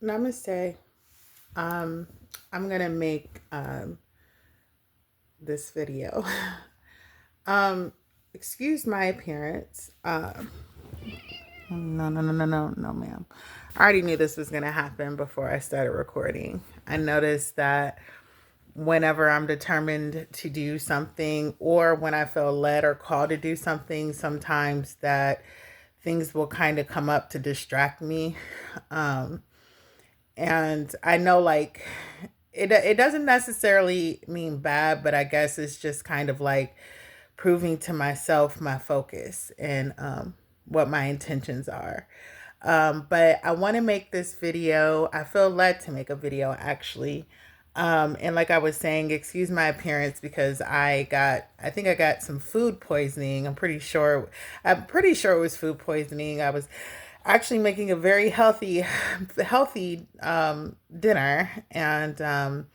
Namaste. Um, I'm gonna make this video. um, Excuse my appearance. No, no, no, no, no, no, ma'am. I already knew this was gonna happen before I started recording. I noticed that whenever I'm determined to do something, or when I feel led or called to do something, sometimes that things will kind of come up to distract me. Um, And I know like it doesn't necessarily mean bad, but I guess it's just kind of like proving to myself my focus and what my intentions are. But I want to make this video. I feel led to make a video actually. And like I was saying, excuse my appearance because I think I got some food poisoning. I'm pretty sure it was food poisoning. I was actually making a very healthy dinner. And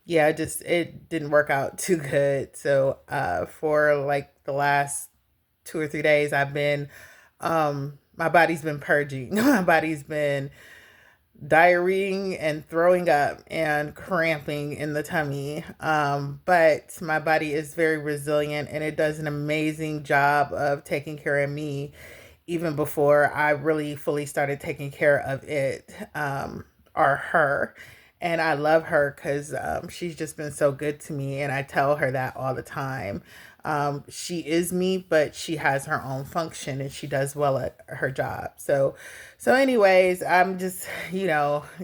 yeah, just it didn't work out too good. So for like the last 2 or 3 days, my body's been purging. My body's been diarrheaing and throwing up and cramping in the tummy. But my body is very resilient and it does an amazing job of taking care of me even before I really fully started taking care of it, or her. And I love her because she's just been so good to me. And I tell her that all the time. She is me, but she has her own function and she does well at her job. So anyways, I'm just,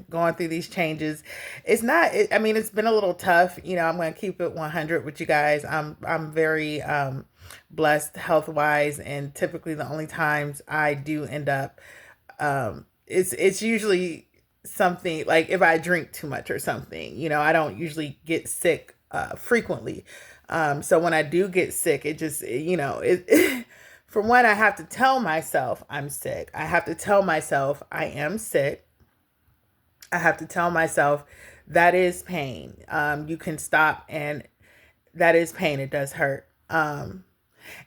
going through these changes. I mean, it's been a little tough. I'm going to keep it 100 with you guys. I'm very, blessed health wise, and typically the only times I do end up, it's usually something like if I drink too much or something. I don't usually get sick frequently. So when I do get sick, it just, it for one, I have to tell myself I'm sick. I have to tell myself I am sick. I have to tell myself that is pain. You can stop, and that is pain. It does hurt.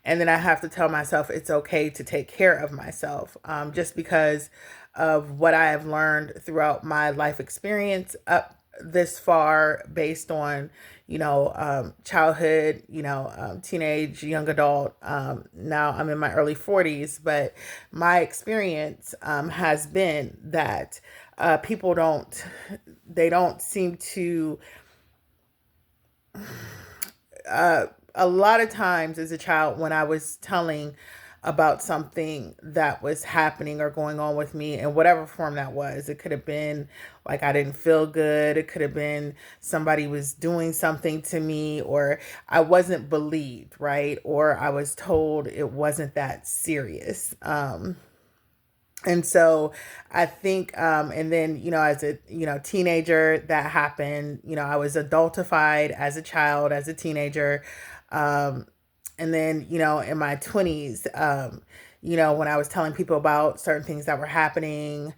And then I have to tell myself it's okay to take care of myself, just because of what I have learned throughout my life experience up this far, based on, childhood, teenage, young adult. Now I'm in my early 40s, but my experience has been that people they don't seem to a lot of times as a child, when I was telling about something that was happening or going on with me in whatever form that was, it could have been like I didn't feel good. It could have been somebody was doing something to me, or I wasn't believed, right? Or I was told it wasn't that serious. And so I think, and then, as a, teenager, that happened. I was adultified as a child, as a teenager. Um, and then, in my 20s, when I was telling people about certain things that were happening,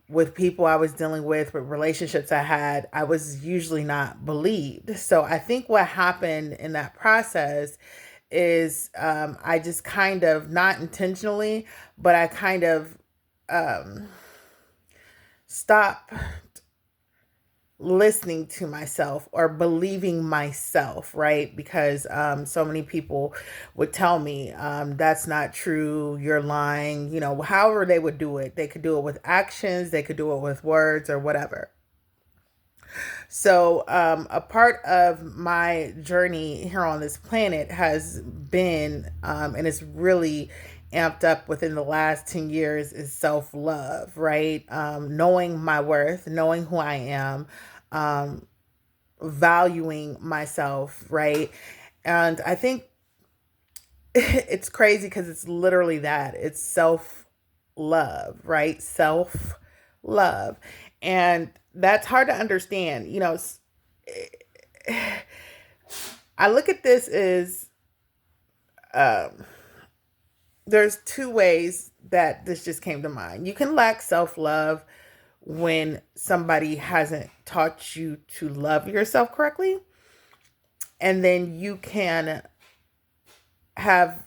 with people I was dealing with relationships I had, I was usually not believed. So I think what happened in that process is, I just kind of, not intentionally, but I kind of um, stopped listening to myself or believing myself, right? Because so many people would tell me, that's not true, you're lying, however they would do it. They could do it with actions, they could do it with words or whatever. So, a part of my journey here on this planet has been, and it's really amped up within the last 10 years, is self love, right? Knowing my worth, knowing who I am, um, valuing myself, right? And I think it's crazy because it's literally that, it's self love, right? Self love. And that's hard to understand. I look at this as, um, there's two ways that this just came to mind. You can lack self love when somebody hasn't taught you to love yourself correctly. And then you can have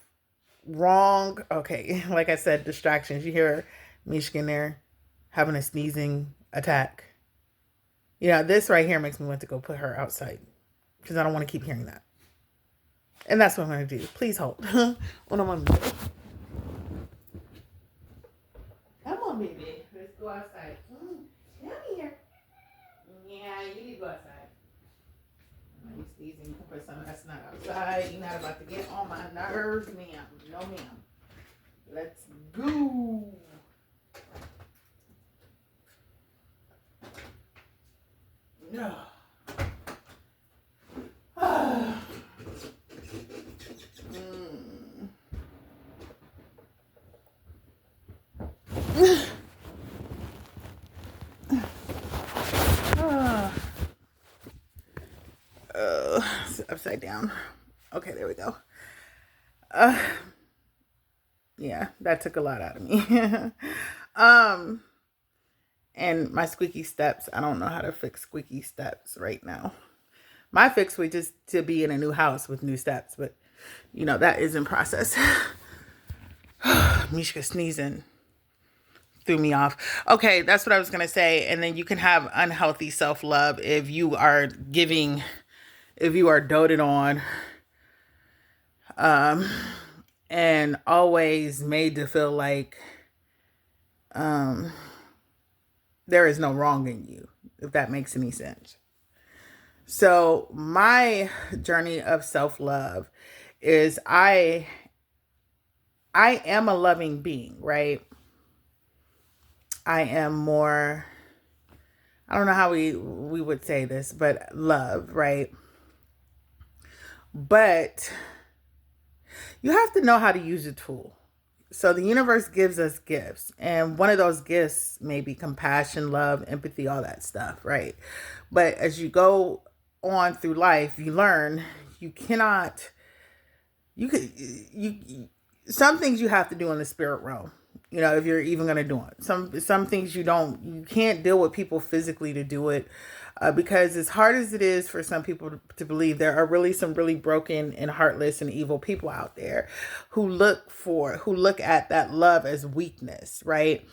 okay, like I said, distractions. You hear Michigan there having a sneezing attack. You know, this right here makes me want to go put her outside because I don't want to keep hearing that. And that's what I'm going to do. Please hold. What am I going to do? Come on, baby. Let's go outside. Come here. Yeah, you need to go outside. You sneezing. You can put some of that snot outside. You're not about to get on my nerves, ma'am. No, ma'am. Let's go. No. Upside down. Okay, there we go. Yeah, that took a lot out of me. And my squeaky steps. I don't know how to fix squeaky steps right now. My fix was just to be in a new house with new steps, but you know that is in process. Mishka sneezing threw me off. Okay, that's what I was gonna say. And then you can have unhealthy self-love if you are doted on, and always made to feel like there is no wrong in you, if that makes any sense. So my journey of self-love is I am a loving being, right? I am more, I don't know how we would say this, but love, right? But you have to know how to use a tool. So the universe gives us gifts, and one of those gifts may be compassion, love, empathy, all that stuff, right? But as you go on through life, you learn you cannot, some things you have to do in the spirit realm. You know, if you're even going to do it. Some things you can't deal with people physically to do it, because as hard as it is for some people to believe, there are really some really broken and heartless and evil people out there who look at that love as weakness, right?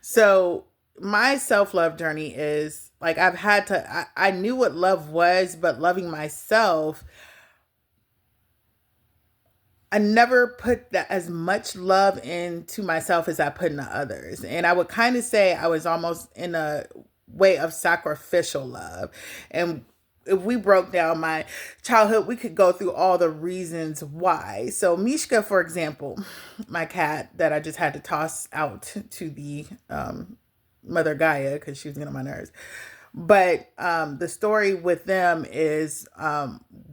So my self-love journey is like, I knew what love was, but loving myself, I never put that as much love into myself as I put into others. And I would kind of say I was almost in a way of sacrificial love. And if we broke down my childhood, we could go through all the reasons why. So Mishka, for example, my cat that I just had to toss out to the mother Gaia because she was getting on my nerves. But the story with them is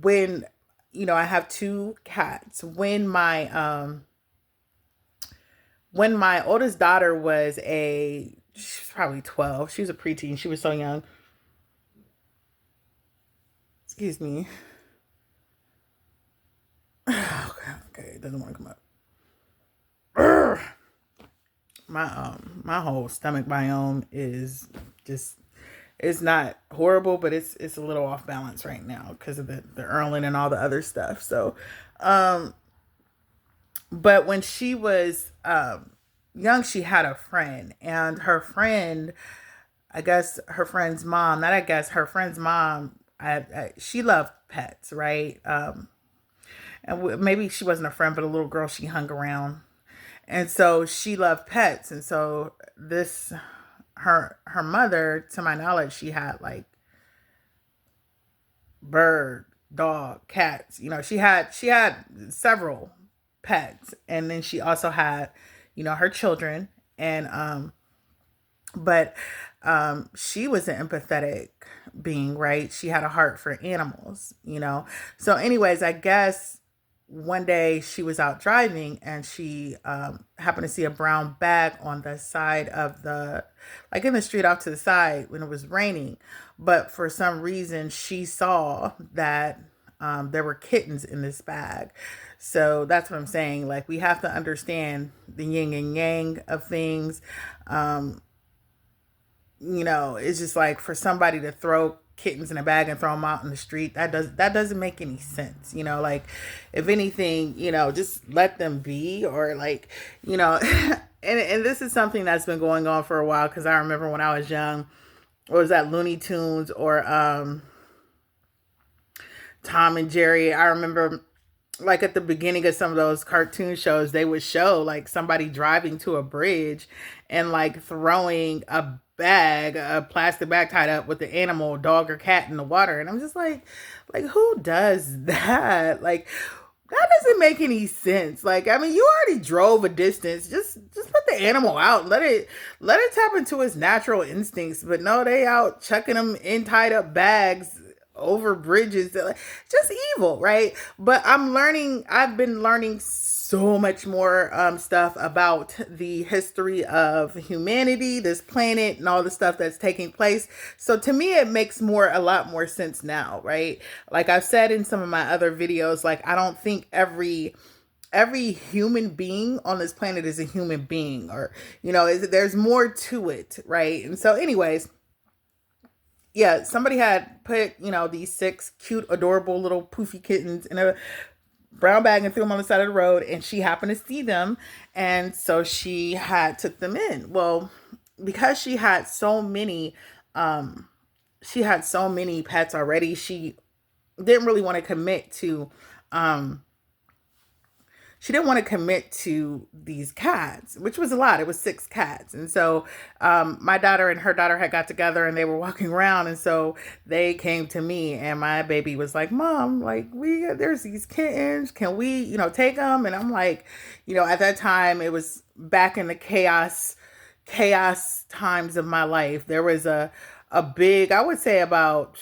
when, you know, I have two cats. When my oldest daughter she was probably 12. She was a preteen. She was so young. Excuse me. Okay, it doesn't want to come up. Urgh. My whole stomach biome is just, it's not horrible, but it's a little off balance right now because of the Erlen and all the other stuff. So, but when she was young, she had a friend, and her friend, I guess her friend's mom, not I guess her friend's mom, she loved pets, right? And maybe she wasn't a friend, but a little girl she hung around, and so she loved pets, and so her mother, to my knowledge, she had like bird, dog, cats. You know, she had several pets, and then she also had, you know, her children, and but she was an empathetic being, right? She had a heart for animals, you know. So anyways, I guess one day she was out driving, and she happened to see a brown bag on the side of like in the street off to the side when it was raining. But for some reason, she saw that there were kittens in this bag. So that's what I'm saying. Like, we have to understand the yin and yang of things. You know, it's just like for somebody to throw kittens in a bag and throw them out in the street. That doesn't make any sense. Like, if anything, just let them be, or like, and this is something that's been going on for a while, because I remember when I was young, or was that Looney Tunes or Tom and Jerry? I remember, like, at the beginning of some of those cartoon shows, they would show like somebody driving to a bridge and like throwing a plastic bag tied up with the animal, dog or cat, in the water. And I'm just like, who does that? Like, that doesn't make any sense. Like, I mean, you already drove a distance. Just put the animal out. Let it tap into its natural instincts. But no, they out chucking them in tied up bags over bridges. Just evil, right? But I've been learning so much more stuff about the history of humanity, this planet, and all the stuff that's taking place. So to me, it makes a lot more sense now, right? Like I've said in some of my other videos, like, I don't think every human being on this planet is a human being, or, there's more to it, right? And so anyways, yeah, somebody had put, these 6 cute, adorable little poofy kittens in a brown bag and threw them on the side of the road, and she happened to see them, and so she had took them in. Well, because she had so many pets already, she didn't really want to commit to these cats, which was a lot. It was 6 cats. And so my daughter and her daughter had got together, and they were walking around. And so they came to me, and my baby was like, Mom, like, there's these kittens. Can we, take them? And I'm like, at that time, it was back in the chaos times of my life. There was a big, I would say about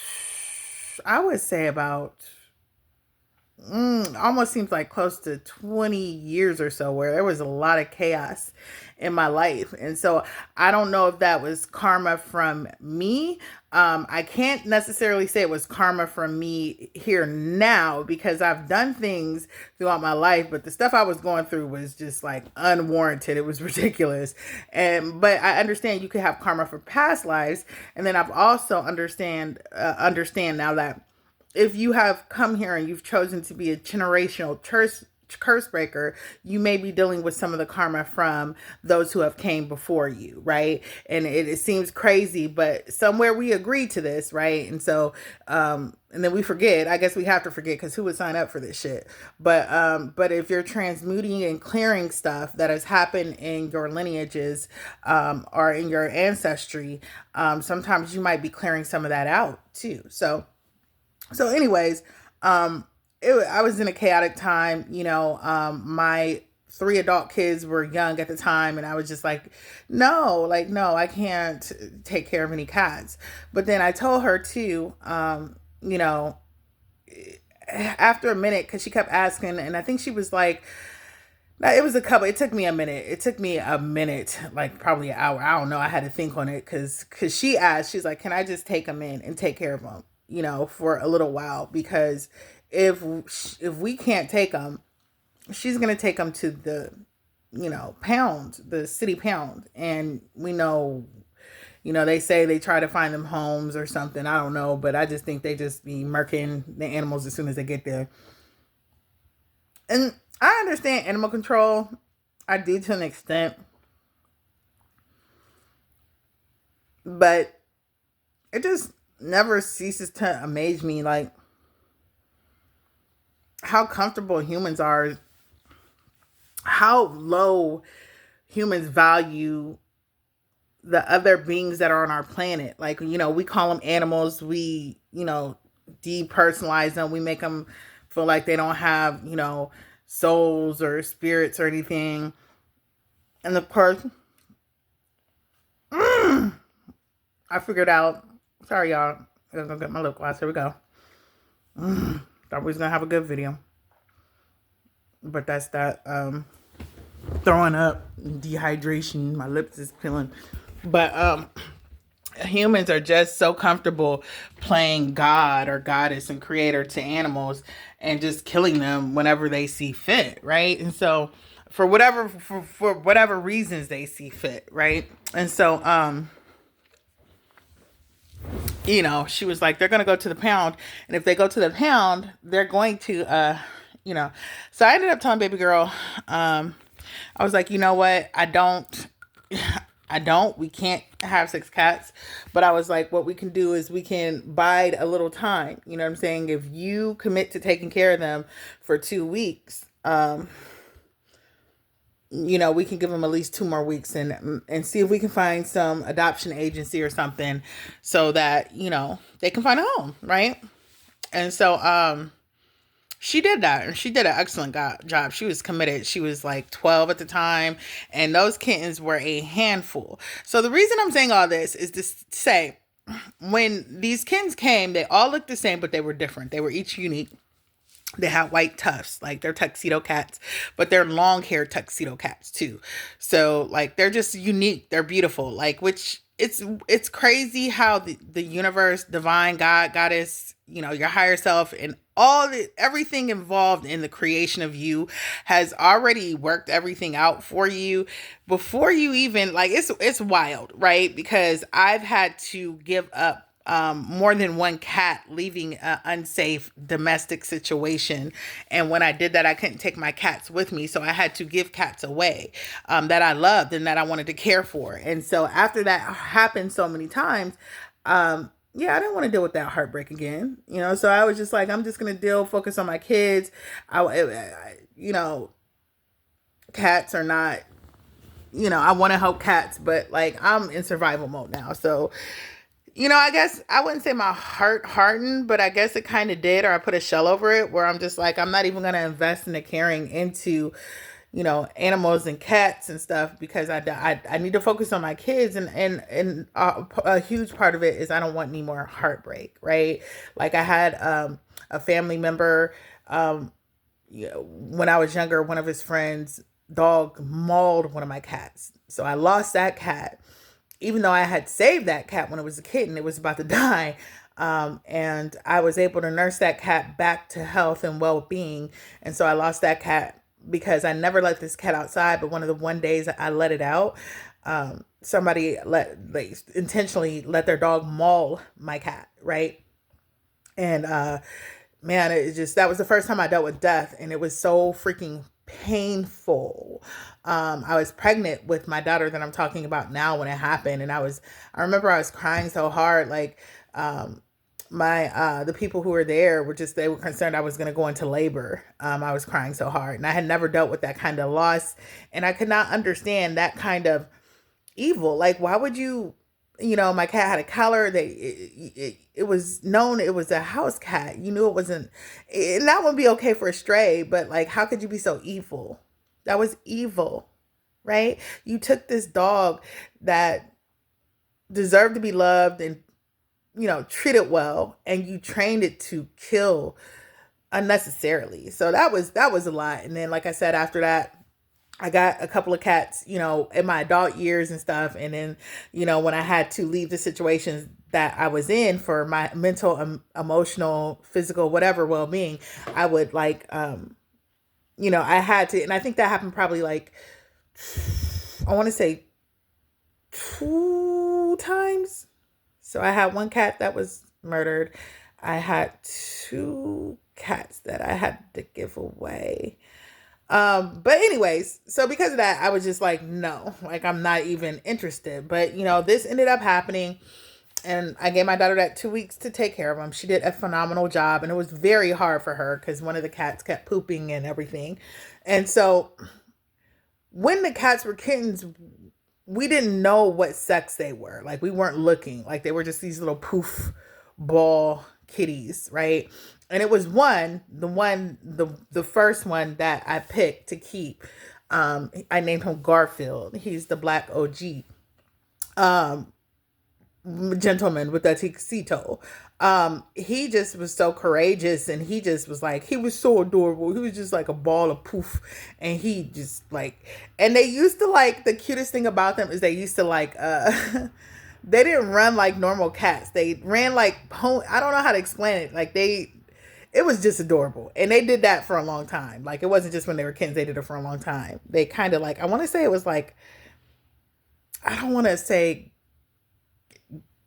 almost seems like close to 20 years or so, where there was a lot of chaos in my life. And so I don't know if that was karma from me. I can't necessarily say it was karma from me here now, because I've done things throughout my life, but the stuff I was going through was just like unwarranted. It was ridiculous. But I understand you could have karma for past lives. And then I've also understand now that if you have come here and you've chosen to be a generational curse breaker, you may be dealing with some of the karma from those who have came before you, right? And it seems crazy, but somewhere we agree to this, right? And so, and then we forget. I guess we have to forget, because who would sign up for this shit? But if you're transmuting and clearing stuff that has happened in your lineages, or in your ancestry, sometimes you might be clearing some of that out too. So anyways, I was in a chaotic time, my 3 adult kids were young at the time, and I was just like, no, I can't take care of any cats. But then I told her too, after a minute, because she kept asking, and I think she was like, it took me a minute, like probably an hour. I don't know. I had to think on it, because she asked, she's like, can I just take them in and take care of them? For a little while, because if we can't take them, she's going to take them to the, pound, the city pound. And we know, they say they try to find them homes or something. I don't know, but I just think they just be murking the animals as soon as they get there. And I understand animal control. I do, to an extent. But it just never ceases to amaze me, like, how comfortable humans are, how low humans value the other beings that are on our planet. Like, we call them animals. We, depersonalize them. We make them feel like they don't have, souls or spirits or anything. And of course, I figured out. Sorry, y'all. I'm gonna go get my lip gloss. Here we go. Thought we was gonna have a good video, but that's that. Throwing up, dehydration. My lips is peeling. But humans are just so comfortable playing God or goddess and creator to animals, and just killing them whenever they see fit, right? And so, for whatever reasons they see fit, right? And so, she was like, they're going to go to the pound. And if they go to the pound, they're going to, you know. So I ended up telling baby girl, I was like, you know what? We can't have six cats. But I was like, what we can do is we can bide a little time. You know what I'm saying? If you commit to taking care of them for 2 weeks, we can give them at least 2 more weeks and see if we can find some adoption agency or something so that, they can find a home, right? And so she did that, and she did an excellent job. She was committed. She was like 12 at the time, and those kittens were a handful. So the reason I'm saying all this is to say, when these kittens came, they all looked the same, but they were different. They were each unique. They had white tufts, like they're tuxedo cats, but they're long haired tuxedo cats too. So like they're just unique. They're beautiful. Like, which it's crazy how the universe, divine, God, goddess, your higher self, and everything involved in the creation of you has already worked everything out for you before you even, like, it's wild, right? Because I've had to give up more than one cat leaving an unsafe domestic situation. And when I did that, I couldn't take my cats with me. So I had to give cats away that I loved and that I wanted to care for. And so after that happened so many times, yeah, I didn't want to deal with that heartbreak again. So I was just like, I'm just going to focus on my kids. Cats are not, I want to help cats, but like I'm in survival mode now. So I guess I wouldn't say my heart hardened, but I guess it kind of did, or I put a shell over it where I'm just like, I'm not even going to invest in the caring into, animals and cats and stuff because I need to focus on my kids. And a huge part of it is I don't want any more heartbreak, right? Like I had a family member, when I was younger, one of his friends' dog mauled one of my cats. So I lost that cat. Even though I had saved that cat when it was a kitten, it was about to die. And I was able to nurse that cat back to health and well-being. And so I lost that cat because I never let this cat outside. But one of the one days I let it out, somebody intentionally let their dog maul my cat, right? And man, that was the first time I dealt with death, and it was so freaking painful. I was pregnant with my daughter that I'm talking about now when it happened, and I remember I was crying so hard, like the people who were there they were concerned I was going to go into labor. I was crying so hard, and I had never dealt with that kind of loss, and I could not understand that kind of evil. Like, why would you? My cat had a collar. It was known it was a house cat. You knew it wasn't, and that would be okay for a stray, but like, how could you be so evil? That was evil, right? You took this dog that deserved to be loved and, treated well, and you trained it to kill unnecessarily. So that was a lot. And then, like I said, after that, I got a couple of cats, in my adult years and stuff. And then, when I had to leave the situations that I was in for my mental, emotional, physical, whatever well-being, I would I had to, and I think that happened probably like, I want to say 2 times. So I had one cat that was murdered. I had 2 cats that I had to give away. But anyways, so because of that, I was just like, no, like I'm not even interested. But this ended up happening, and I gave my daughter that 2 weeks to take care of him. She did a phenomenal job, and it was very hard for her because one of the cats kept pooping and everything. And so when the cats were kittens, we didn't know what sex they were. Like, we weren't looking. Like, they were just these little poof ball kitties, right? And it was the first one that I picked to keep. I named him Garfield. He's the black OG gentleman with that tuxedo. He just was so courageous, and he just was like, he was so adorable. He was just like a ball of poof, and he just like, and they used to, like, the cutest thing about them is they used to like they didn't run like normal cats. They ran like I don't know how to explain it. Like, it was just adorable. And they did that for a long time. Like, it wasn't just when they were kittens, they did it for a long time. They kind of like, I want to say it was like, I don't want to say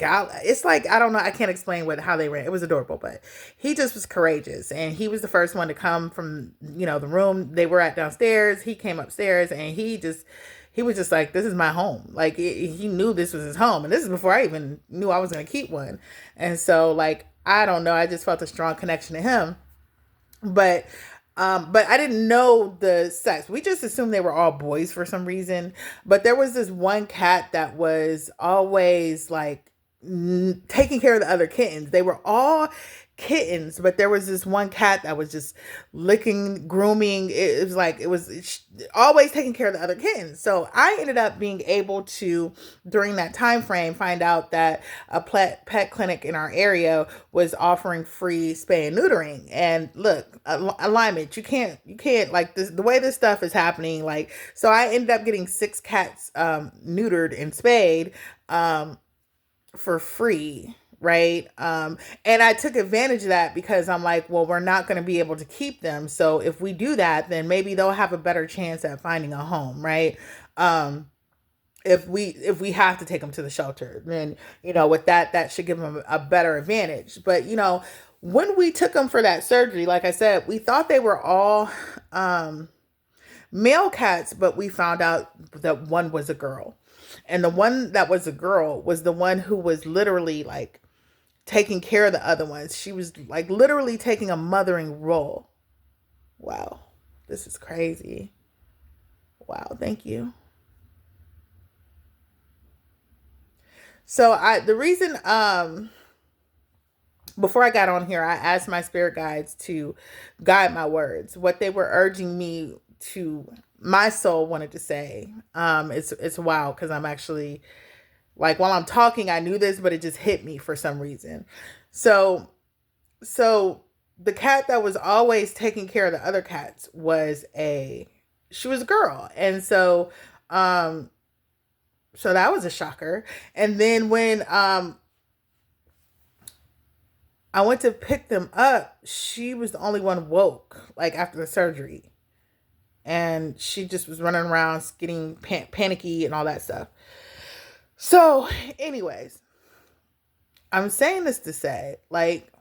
it's like, I don't know, I can't explain how they ran. It was adorable, but he just was courageous, and he was the first one to come from, the room they were at downstairs. He came upstairs, and he was just like, this is my home. Like, he knew this was his home, and this is before I even knew I was going to keep one. And so, like, I don't know, I just felt a strong connection to him. But I didn't know the sex. We just assumed they were all boys for some reason. But there was this one cat that was always like taking care of the other kittens. They were all kittens, but there was this one cat that was just licking, grooming. It was like, it was always taking care of the other kittens. So I ended up being able to, during that time frame, find out that a pet clinic in our area was offering free spay and neutering. And look, alignment, you can't like this, the way this stuff is happening. Like, so I ended up getting 6 cats neutered and spayed for free. Right. And I took advantage of that because I'm like, well, we're not going to be able to keep them. So if we do that, then maybe they'll have a better chance at finding a home. Right. If we have to take them to the shelter, then, with that should give them a better advantage. But, when we took them for that surgery, like I said, we thought they were all, male cats, but we found out that one was a girl. And the one that was a girl was the one who was literally like taking care of the other ones. She was like literally taking a mothering role. Wow. This is crazy. Wow. Thank you. So the reason, before I got on here, I asked my spirit guides to guide my words. What they were urging me to, my soul wanted to say. It's wild because I'm actually, like, while I'm talking, I knew this, but it just hit me for some reason. So the cat that was always taking care of the other cats she was a girl. And so that was a shocker. And then when I went to pick them up, she was the only one woke, like, after the surgery. And she just was running around getting panicky and all that stuff. So, anyways, I'm saying this to say, like,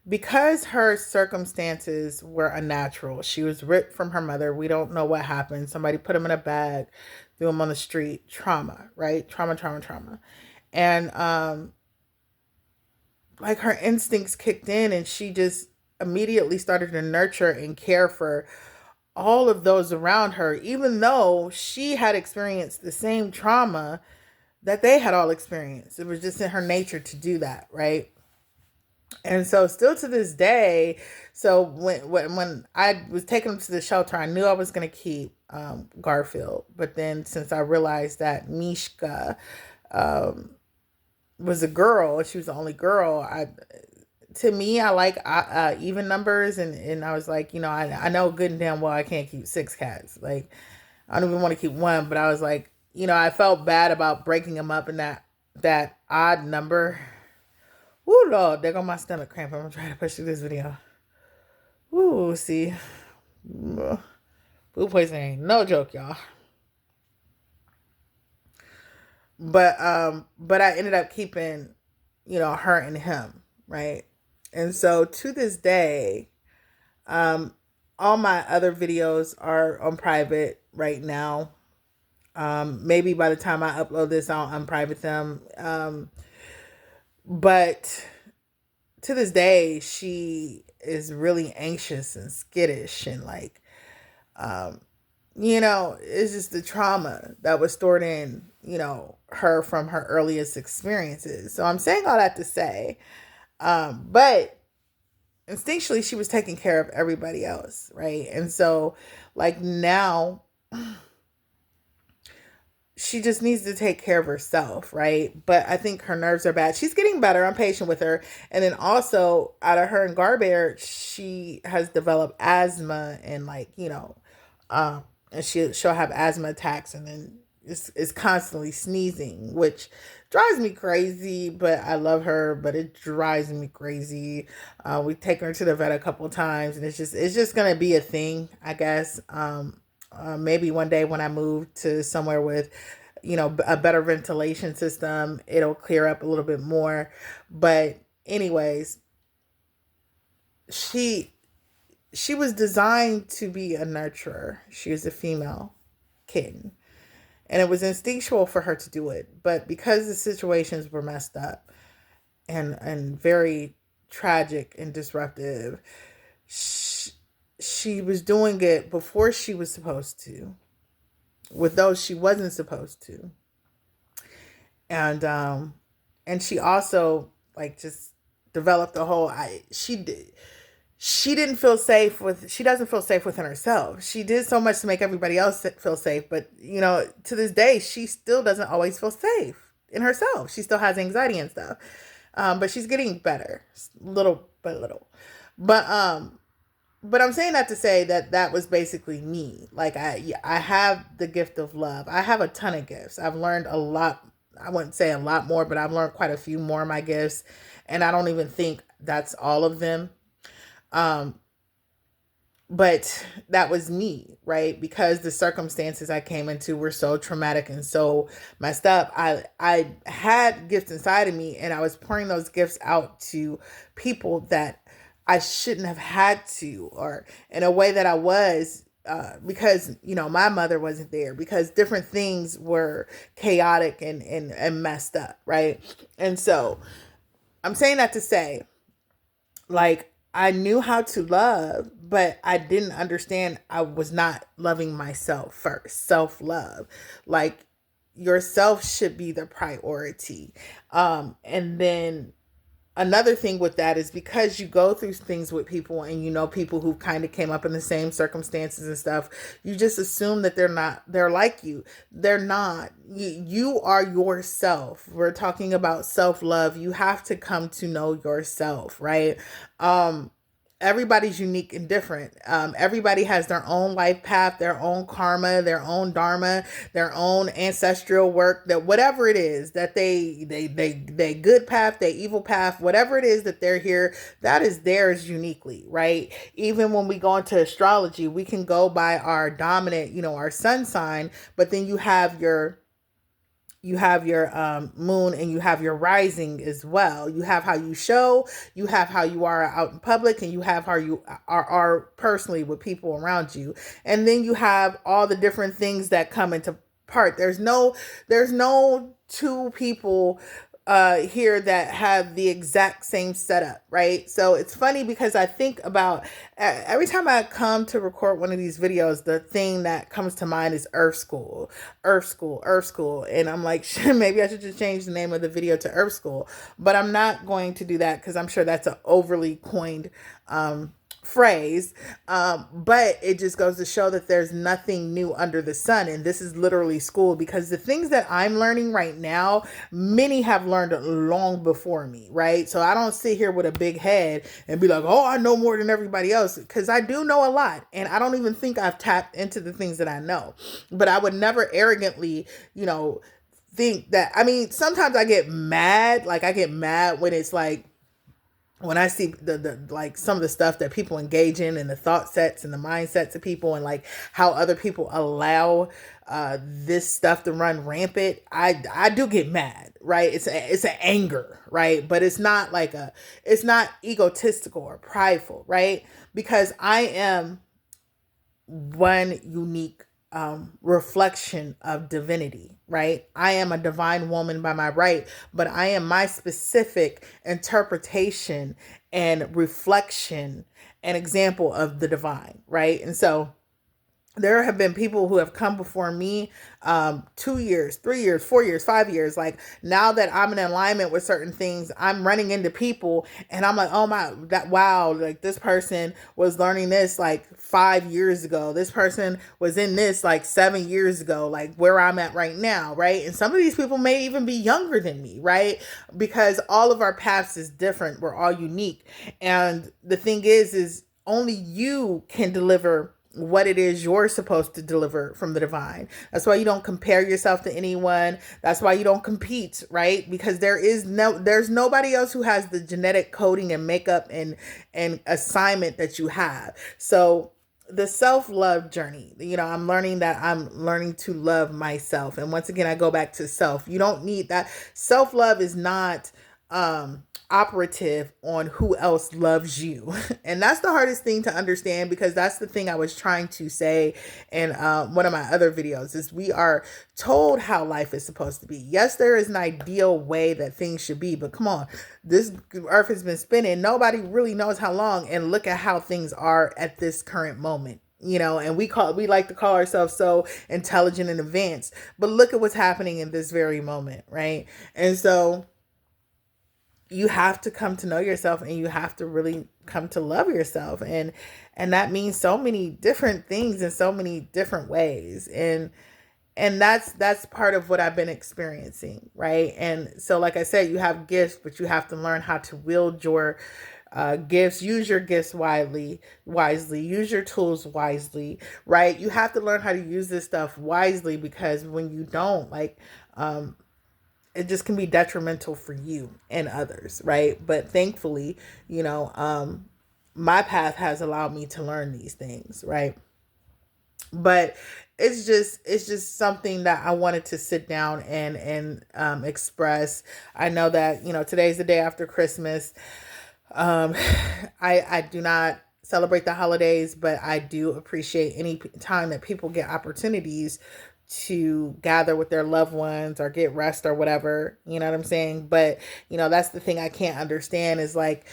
because her circumstances were unnatural, she was ripped from her mother. We don't know what happened. Somebody put him in a bag, threw him on the street. Trauma, right? Trauma. And, like, her instincts kicked in, and she just immediately started to nurture and care for all of those around her, even though she had experienced the same trauma that they had all experienced. It was just in her nature to do that, right? And so still to this day, so when I was taking them to the shelter, I knew I was going to keep Garfield. But then since I realized that Mishka was a girl, she was the only girl, to me, I like even numbers. And I was like, I know good and damn well I can't keep 6 cats. Like, I don't even want to keep one, but I was like, I felt bad about breaking them up in that odd number. Ooh, Lord, there go my stomach cramp. I'm trying to push through this video. Ooh, see. Food poisoning ain't no joke, y'all. But I ended up keeping, her and him, right? And so to this day, all my other videos are on private right now. Maybe by the time I upload this, I'll unprivate them. But to this day, she is really anxious and skittish and like, it's just the trauma that was stored in, her from her earliest experiences. So I'm saying all that to say, but instinctually she was taking care of everybody else. Right. And so like now she just needs to take care of herself, right? But I think her nerves are bad. She's getting better. I'm patient with her. And then also, out of her and Garbear, she has developed asthma and like, and she'll have asthma attacks and then is constantly sneezing, which drives me crazy. But I love her, but it drives me crazy. We've taken her to the vet a couple of times, and it's just gonna be a thing, I guess. Maybe one day when I move to somewhere with a better ventilation system. It'll clear up a little bit more. But anyways, she she was designed to be a nurturer. She was a female kitten. And it was instinctual for her to do it. But because the situations were messed up and very tragic and disruptive, she was doing it before she was supposed to, with those she wasn't supposed to. And she also like just developed a whole she didn't feel safe with she doesn't feel safe within herself. She did so much to make everybody else feel safe, but to this day she still doesn't always feel safe in herself. She still has anxiety and stuff. But she's getting better, little by little. But I'm saying that to say that that was basically me. Like I have the gift of love. I have a ton of gifts. I've learned a lot. I wouldn't say a lot more, but I've learned quite a few more of my gifts, and I don't even think that's all of them. Um, but that was me, right? Because the circumstances I came into were so traumatic and so messed up. I had gifts inside of me, and I was pouring those gifts out to people that I shouldn't have had to, or in a way that I was, because my mother wasn't there, because different things were chaotic and messed up, right? And so I'm saying that to say, like, I knew how to love, but I didn't understand I was not loving myself first. Self-love. Like, yourself should be the priority. And then another thing with that is, because you go through things with people and people who kind of came up in the same circumstances and stuff, you just assume that they're like you. They're not. You are yourself. We're talking about self-love. You have to come to know yourself, right? Everybody's unique and different. Everybody has their own life path, their own karma, their own dharma, their own ancestral work, that whatever it is that they good path, they evil path, whatever it is that they're here, that is theirs uniquely, right? Even when we go into astrology, we can go by our dominant, our sun sign, but then you have your moon, and you have your rising as well. You have how you show, you have how you are out in public, and you have how you are personally with people around you. And then you have all the different things that come into part. There's no two people here that have the exact same setup, right? So it's funny because I think about every time I come to record one of these videos, the thing that comes to mind is Earth School, Earth School, Earth School. And I'm like, maybe I should just change the name of the video to Earth School, but I'm not going to do that because I'm sure that's an overly coined phrase. But it just goes to show that there's nothing new under the sun. And this is literally school, because the things that I'm learning right now, many have learned long before me, right? So I don't sit here with a big head and be like, oh, I know more than everybody else, because I do know a lot. And I don't even think I've tapped into the things that I know. But I would never arrogantly, think that, I mean, sometimes I get mad. Like, I get mad when it's like, when I see the like some of the stuff that people engage in, and the thought sets and the mindsets of people, and like how other people allow this stuff to run rampant, I do get mad, right? It's an anger, right? But it's not it's not egotistical or prideful, right? Because I am one unique reflection of divinity, right? I am a divine woman by my right, but I am my specific interpretation and reflection and example of the divine, right? And so there have been people who have come before me 2 years, 3 years, 4 years, 5 years. Like, now that I'm in alignment with certain things, I'm running into people and I'm like, oh my, wow, like this person was learning this like 5 years ago. This person was in this like 7 years ago, like where I'm at right now, right? And some of these people may even be younger than me, right? Because all of our paths is different. We're all unique. And the thing is only you can deliver what it is you're supposed to deliver from the divine. That's why you don't compare yourself to anyone. That's why you don't compete, right? Because there's nobody else who has the genetic coding and makeup and assignment that you have. So the self-love journey. I'm learning that I'm learning to love myself. And once again, I go back to self. You don't need that. Self-love is not operative on who else loves you. And that's the hardest thing to understand, because that's the thing I was trying to say in one of my other videos is we are told how life is supposed to be. Yes, there is an ideal way that things should be, but come on, this earth has been spinning. Nobody really knows how long, and look at how things are at this current moment. And we like to call ourselves so intelligent and advanced, but look at what's happening in this very moment, right? And so you have to come to know yourself, and you have to really come to love yourself, and that means so many different things in so many different ways, and that's part of what I've been experiencing, right? And so, like I said, you have gifts, but you have to learn how to wield your gifts. Use your gifts wisely. Use your tools wisely, right? You have to learn how to use this stuff wisely, because when you don't, it just can be detrimental for you and others, right? But thankfully, my path has allowed me to learn these things, right? But it's just something that I wanted to sit down and express. I know that today's the day after Christmas. um I do not celebrate the holidays, but I do appreciate any time that people get opportunities to gather with their loved ones or get rest or whatever, you know what I'm saying? But that's the thing I can't understand is, like,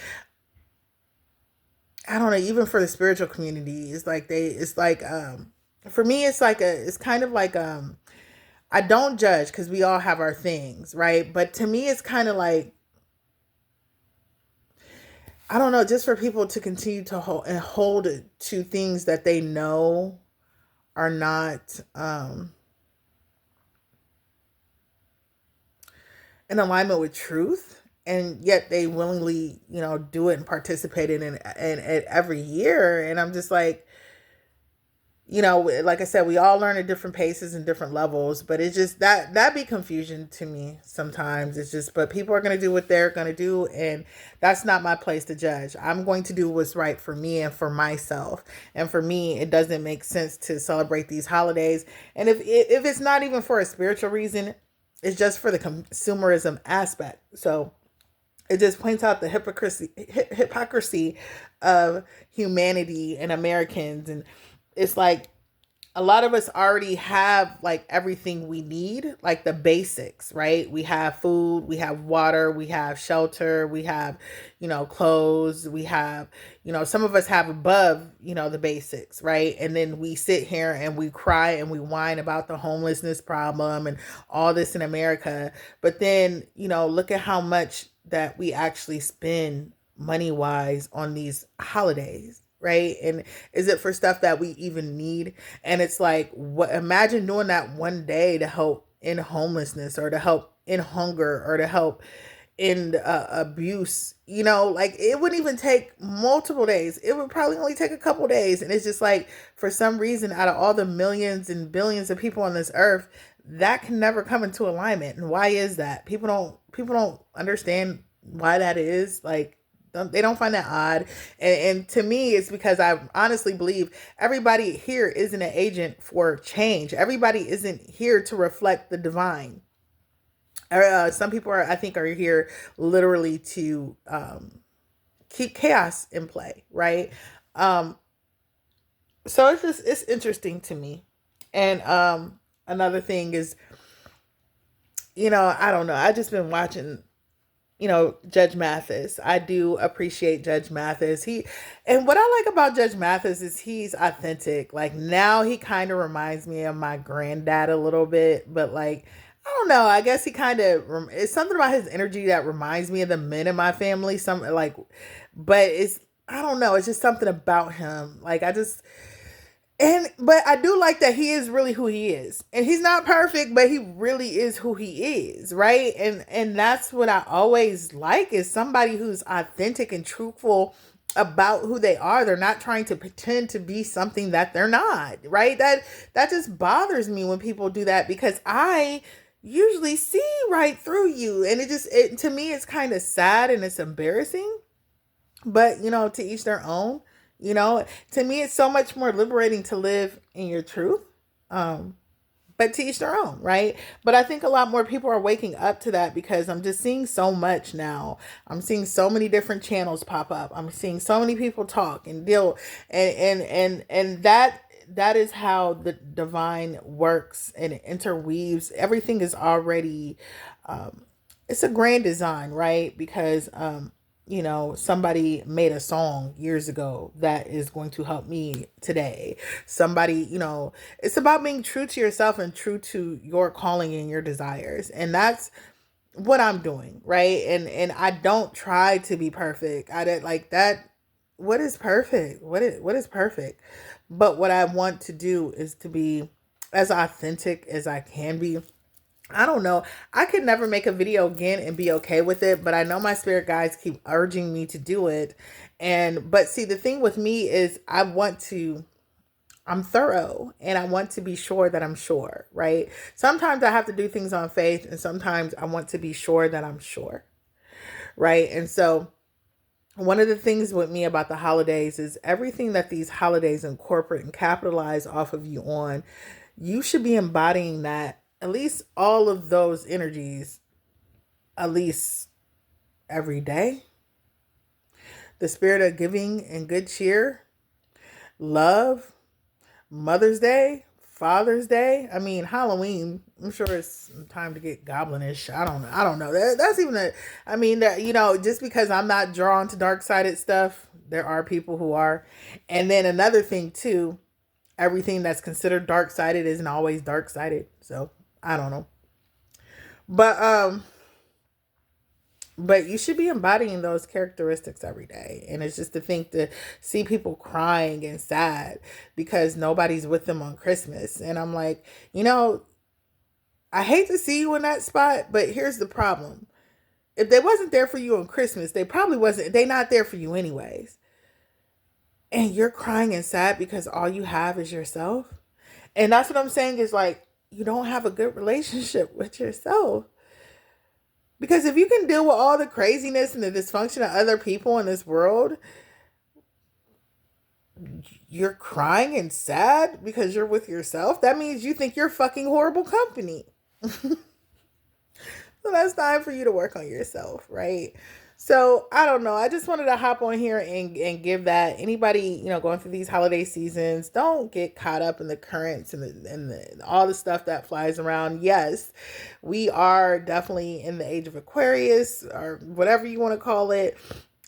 I don't know, even for the spiritual community, for me, it's kind of like, I don't judge, because we all have our things, right? But to me, it's kind of like, I don't know, just for people to continue to hold it to things that they know are not in alignment with truth, and yet they willingly do it and participate in it every year. And I'm just like, like I said, we all learn at different paces and different levels, but it's just that be confusion to me sometimes. It's just, but people are going to do what they're going to do, and that's not my place to judge. I'm going to do what's right for me and for myself. And for me, it doesn't make sense to celebrate these holidays. And if it's not even for a spiritual reason, it's just for the consumerism aspect. So it just points out the hypocrisy of humanity and Americans. And it's like, a lot of us already have like everything we need, like the basics, right? We have food, we have water, we have shelter, we have, clothes, we have, some of us have above, the basics, right? And then we sit here and we cry and we whine about the homelessness problem and all this in America. But then, look at how much that we actually spend money wise on these holidays, right? And is it for stuff that we even need? And it's like, what? Imagine doing that one day to help in homelessness, or to help in hunger, or to help in abuse. Like, it wouldn't even take multiple days. It would probably only take a couple days. And it's just like, for some reason, out of all the millions and billions of people on this earth, that can never come into alignment. And why is that? People don't understand why that is. Like, they don't find that odd. And to me, it's because I honestly believe everybody here isn't an agent for change. Everybody isn't here to reflect the divine. Some people I think are here literally to keep chaos in play, right? So it's interesting to me. And another thing is, I don't know. I just been watching Judge Mathis. I do appreciate Judge Mathis. And what I like about Judge Mathis is he's authentic. Like, now he kind of reminds me of my granddad a little bit, but like, I don't know. I guess he kind of, it's something about his energy that reminds me of the men in my family. But I don't know. It's just something about him. Like, but I do like that he is really who he is. And he's not perfect, but he really is who he is, right? And that's what I always like, is somebody who's authentic and truthful about who they are. They're not trying to pretend to be something that they're not, right? That just bothers me when people do that, because I usually see right through you. And to me, it's kind of sad and it's embarrassing. But, to each their own. You know, to me, it's so much more liberating to live in your truth. Um, but to each their own, right? But I think a lot more people are waking up to that because I'm just seeing so much now. I'm seeing so many different channels pop up. I'm seeing so many people talk and deal, and that is how the divine works, and it interweaves. Everything is already, um, it's a grand design, right? Because somebody made a song years ago that is going to help me today. Somebody, it's about being true to yourself and true to your calling and your desires. And that's what I'm doing, right? And I don't try to be perfect. I did like that. What is perfect? What is perfect? But what I want to do is to be as authentic as I can be. I don't know. I could never make a video again and be okay with it, but I know my spirit guides keep urging me to do it. But see, the thing with me is I'm thorough and I want to be sure that I'm sure, right? Sometimes I have to do things on faith and sometimes I want to be sure that I'm sure, right? And so one of the things with me about the holidays is everything that these holidays incorporate and capitalize off of you on, you should be embodying that, at least all of those energies, at least every day. The spirit of giving and good cheer, love, Mother's Day, Father's Day. I mean, Halloween. I'm sure it's time to get goblinish. I don't know. I don't know. That's even a. I mean, just because I'm not drawn to dark sided stuff, there are people who are. And then another thing too, everything that's considered dark sided isn't always dark sided. So I don't know. But you should be embodying those characteristics every day. And it's just to think to see people crying and sad because nobody's with them on Christmas. And I'm like, I hate to see you in that spot, but here's the problem. If they wasn't there for you on Christmas, they not there for you anyways. And you're crying and sad because all you have is yourself. And that's what I'm saying is like, you don't have a good relationship with yourself. Because if you can deal with all the craziness and the dysfunction of other people in this world, you're crying and sad because you're with yourself, that means you think you're fucking horrible company. So that's time for you to work on yourself, right? So I don't know. I just wanted to hop on here and give that anybody, going through these holiday seasons, don't get caught up in the currents and all the stuff that flies around. Yes, we are definitely in the age of Aquarius or whatever you want to call it.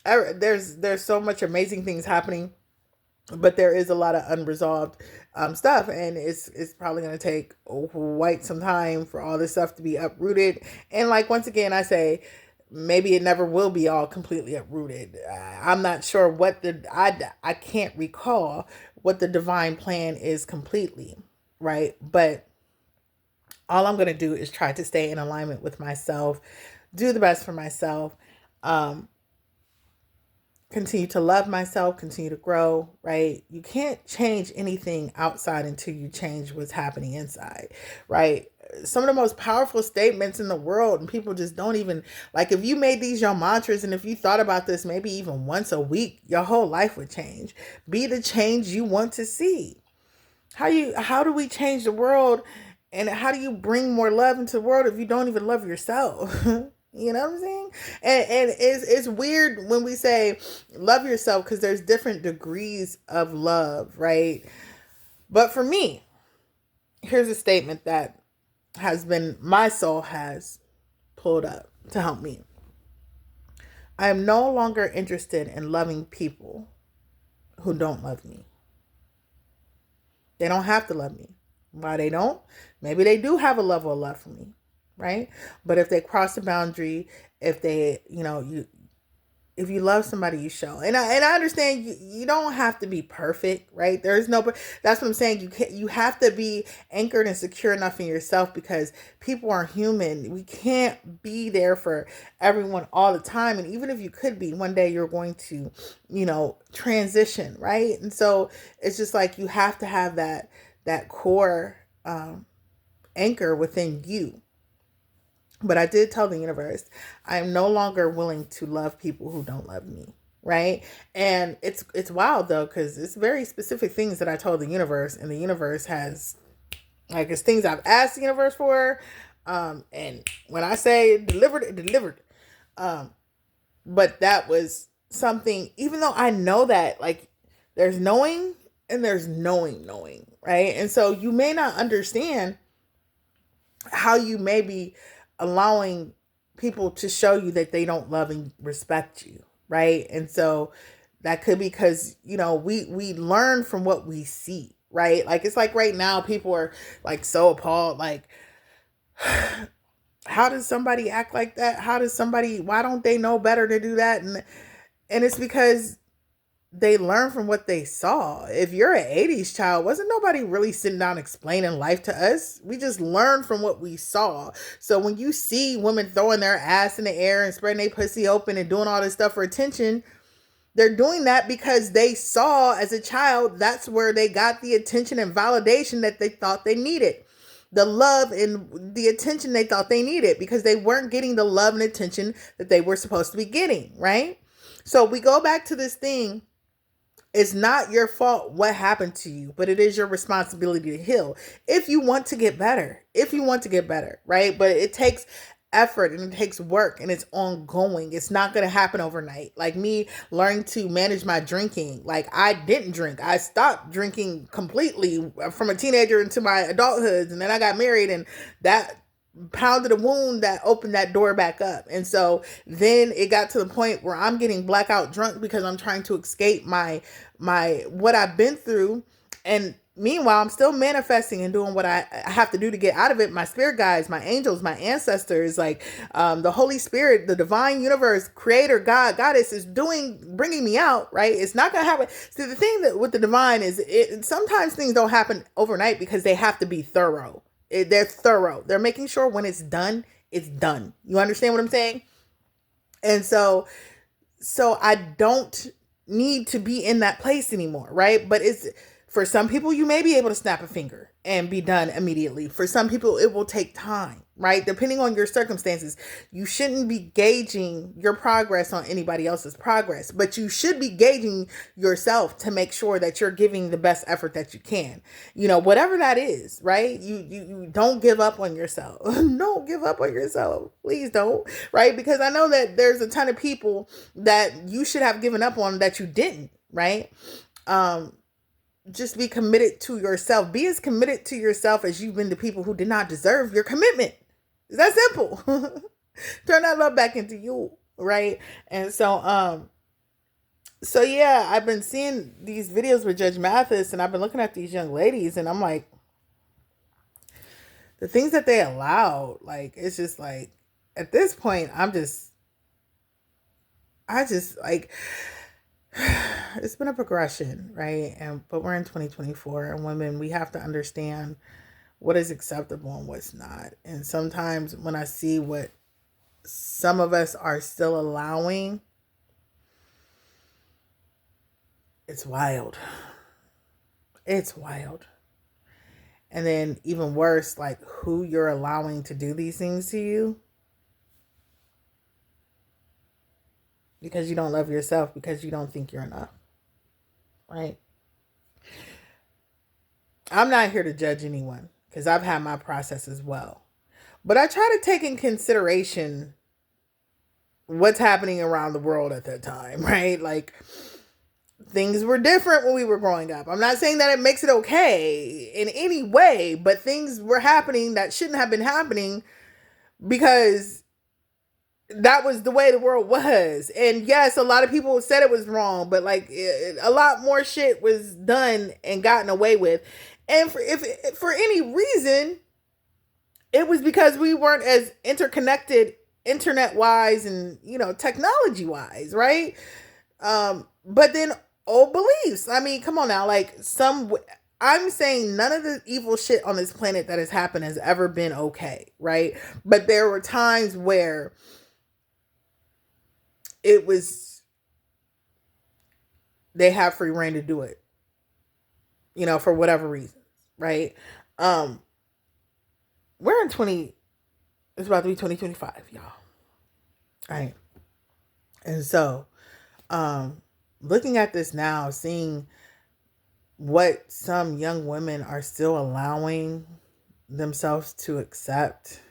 There's so much amazing things happening, but there is a lot of unresolved stuff, and it's probably going to take quite some time for all this stuff to be uprooted. And like once again, I say maybe it never will be all completely uprooted. I'm not sure what I can't recall what the divine plan is completely, right? But all I'm going to do is try to stay in alignment with myself, do the best for myself. Um, Continue to love myself, continue to grow, right? You can't change anything outside until you change what's happening inside, right? Some of the most powerful statements in the world, and people just don't even, like, if you made these your mantras and if you thought about this maybe even once a week, your whole life would change. Be the change you want to see. How do we change the world, and how do you bring more love into the world if you don't even love yourself? You know what I'm saying? And it's weird when we say love yourself because there's different degrees of love, right? But for me, here's a statement that my soul has pulled up to help me. I am no longer interested in loving people who don't love me. They don't have to love me. Why they don't? Maybe they do have a level of love for me, right? But if they cross the boundary, if they, if you love somebody, you show. And I understand you don't have to be perfect, right? There's no, that's what I'm saying. You have to be anchored and secure enough in yourself because people are human. We can't be there for everyone all the time. And even if you could be, one day you're going to, transition, right? And so it's just like you have to have that core anchor within you. But I did tell the universe, I am no longer willing to love people who don't love me. right? And it's wild though, because it's very specific things that I told the universe, and the universe has, like, it's things I've asked the universe for. And when I say it delivered, it delivered. Um, but that was something, even though I know that, like, there's knowing and there's knowing, right? And so you may not understand how you may be allowing people to show you that they don't love and respect you, right? And so that could be because, we learn from what we see, right? Like, it's like right now people are like so appalled, like, how does somebody act like that? Why don't they know better to do that? And it's because they learn from what they saw. If you're an 80s child, wasn't nobody really sitting down explaining life to us? We just learned from what we saw. So when you see women throwing their ass in the air and spreading their pussy open and doing all this stuff for attention, they're doing that because they saw as a child that's where they got the attention and validation that they thought they needed. The love and the attention they thought they needed, because they weren't getting the love and attention that they were supposed to be getting, right? So we go back to this thing. It's not your fault what happened to you, but it is your responsibility to heal if you want to get better. If you want to get better, right? But it takes effort and it takes work and it's ongoing. It's not going to happen overnight. Like me learning to manage my drinking. Like, I didn't drink. I stopped drinking completely from a teenager into my adulthood, and then I got married, and that pounded a wound that opened that door back up. And so then it got to the point where I'm getting blackout drunk because I'm trying to escape my what I've been through. And meanwhile, I'm still manifesting and doing what I have to do to get out of it. My spirit guides, my angels, my ancestors, like, the Holy Spirit, the divine universe, creator, God, goddess is bringing me out, right? It's not going to happen. See, the thing that with the divine is sometimes things don't happen overnight because they have to be thorough. They're thorough. They're making sure when it's done, it's done. You understand what I'm saying? And so I don't need to be in that place anymore, right? But it's, for some people, you may be able to snap a finger and be done immediately. For some people, it will take time, right? Depending on your circumstances. You shouldn't be gauging your progress on anybody else's progress, but you should be gauging yourself to make sure that you're giving the best effort that you can. Whatever that is, right? You don't give up on yourself. Don't give up on yourself. Please don't, right? Because I know that there's a ton of people that you should have given up on that you didn't, right? Just be committed to yourself. Be as committed to yourself as you've been to people who did not deserve your commitment. It's that simple. Turn that love back into you, right? And so yeah, I've been seeing these videos with Judge Mathis, and I've been looking at these young ladies, and I'm like, the things that they allowed, like, it's just like, at this point, I just like, it's been a progression, right? But we're in 2024, and women, we have to understand what is acceptable and what's not. And sometimes when I see what some of us are still allowing, it's wild. It's wild. And then even worse, like, who you're allowing to do these things to you, because you don't love yourself, because you don't think you're enough, right? I'm not here to judge anyone, because I've had my process as well. But I try to take in consideration what's happening around the world at that time, right? Like, things were different when we were growing up. I'm not saying that it makes it okay in any way, but things were happening that shouldn't have been happening because that was the way the world was. And yes, a lot of people said it was wrong, but like, a lot more shit was done and gotten away with. And if for any reason, it was because we weren't as interconnected internet wise and, technology wise, right? But then old beliefs. I mean, come on now. Like, I'm saying none of the evil shit on this planet that has happened has ever been okay, right? But there were times where it was, they have free reign to do it, for whatever reasons, right? We're in it's about to be 2025, y'all. All right. And so, Looking at this now, seeing what some young women are still allowing themselves to accept,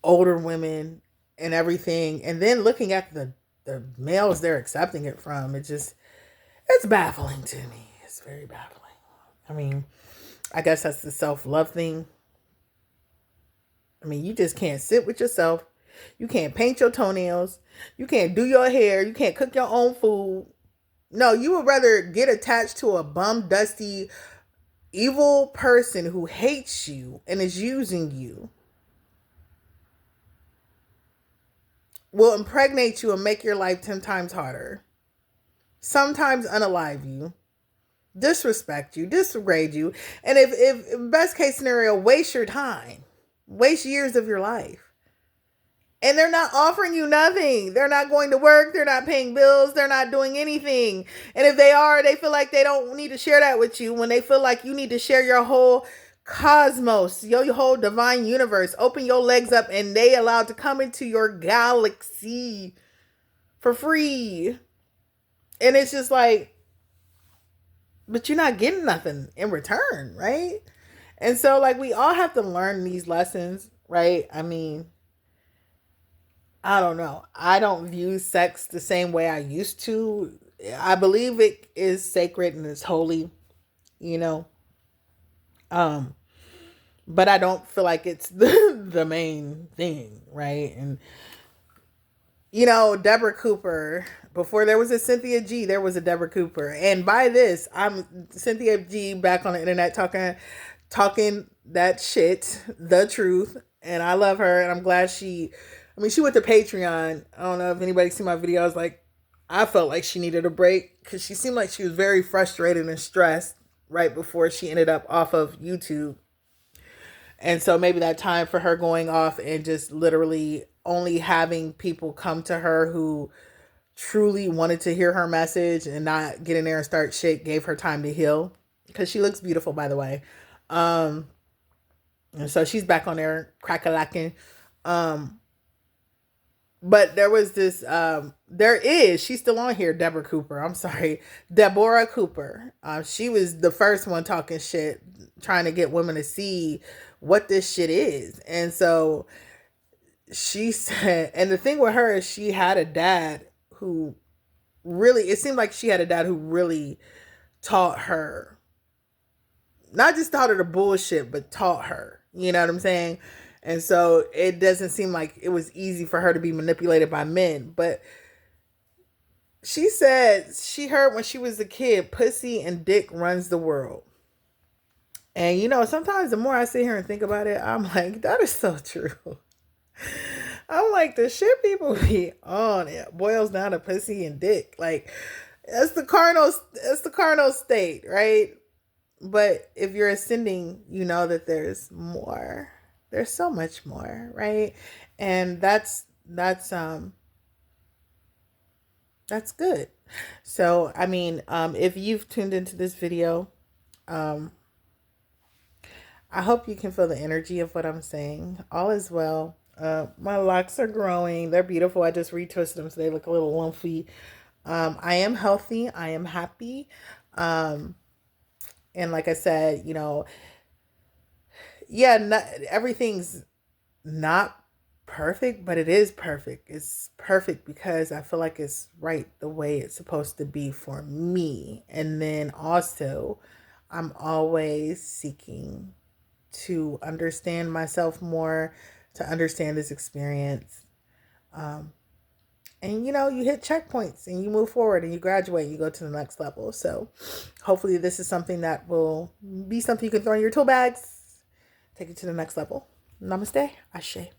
older women and everything, and then looking at the males they're accepting it from, it's baffling to me. It's very baffling. I mean, I guess that's the self-love thing. I mean, you just can't sit with yourself. You can't paint your toenails. You can't do your hair. You can't cook your own food. No, you would rather get attached to a bum, dusty, evil person who hates you and is using you, will impregnate you and make your life 10 times harder. Sometimes unalive you, disrespect you, disgrade you, and if best case scenario, waste your time, waste years of your life. And they're not offering you nothing. They're not going to work. They're not paying bills. They're not doing anything. And if they are, they feel like they don't need to share that with you when they feel like you need to share your whole cosmos, your whole divine universe. Open your legs up and they allowed to come into your galaxy for free. And it's just like, but you're not getting nothing in return, right? And so like we all have to learn these lessons, right? I mean, I don't know. I don't view sex the same way I used to. I believe it is sacred and it's holy, you know. Um, but I don't feel like it's the main thing, right? And you know, Deborah Cooper, before there was a Cynthia G, there was a Deborah Cooper. And by this, I'm Cynthia G back on the internet talking that shit, the truth. And I love her and I'm glad she went to Patreon. I don't know if anybody seen my videos. Like, I felt like she needed a break because she seemed like she was very frustrated and stressed right before she ended up off of YouTube. And so maybe that time for her going off and just literally only having people come to her who truly wanted to hear her message and not get in there and start shit gave her time to heal. Because she looks beautiful, by the way. And so she's back on there crack-a-lacking. But there was this, she's still on here, Deborah Cooper. I'm sorry, Deborah Cooper. She was the first one talking shit, trying to get women to see what this shit is. And so she said, and the thing with her is she had a dad who really, it seemed like she had a dad who really taught her, not just taught her the bullshit, but taught her, you know what I'm saying? And so it doesn't seem like it was easy for her to be manipulated by men. But she said she heard when she was a kid, pussy and dick runs the world. And, you know, sometimes the more I sit here and think about it, I'm like, that is so true. I'm like, the shit people be on, it boils down to pussy and dick. Like, that's the carnal state, right? But if you're ascending, you know that there's more. There's so much more, right? And that's good. So, I mean, if you've tuned into this video, I hope you can feel the energy of what I'm saying. All is well. My locks are growing. They're beautiful. I just retwisted them so they look a little lumpy. I am healthy. I am happy. And like I said, you know, yeah, everything's not perfect, but it is perfect. It's perfect because I feel like it's right the way it's supposed to be for me. And then also, I'm always seeking to understand myself more, to understand this experience. And, you know, you hit checkpoints and you move forward and you graduate, you go to the next level. So hopefully this is something that will be something you can throw in your tool bags, take it to the next level. Namaste. Ashe.